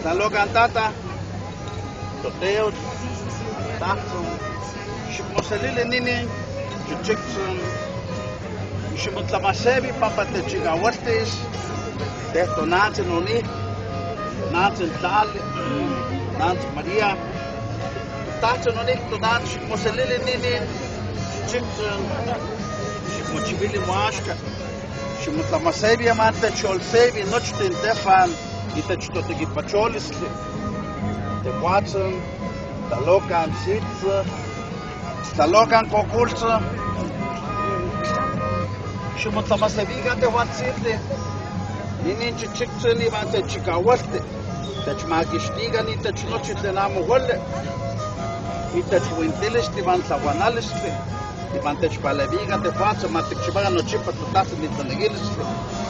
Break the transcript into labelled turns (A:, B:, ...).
A: Talo cantata, Toteo, Tatsun, Shimoselile Nini, Chuchiksun, Shimutamasevi, Papa Techiga Wastis, Teto Nansen Oni, Nansen Tali, Nansen Maria, Tatsun Oni, Tonan, Shimoselile Nini, Chuchiksun, Shimochibili Moashka, Shimutamasevi, Amante Cholsevi, Nochtin Tefan. Itach to the patrolis, the Watson, the Logan seats, the Logan concurs. She must have a vegan the one city. Ninin Chichikson, even the Chikawaste, that Magistiga, it touch not the Namu Wolle. It touch Windilis, the one Savanalist, the Vantage Palaviga, the Fats, Matic Chibano Chipper to Tassin in the Gillis.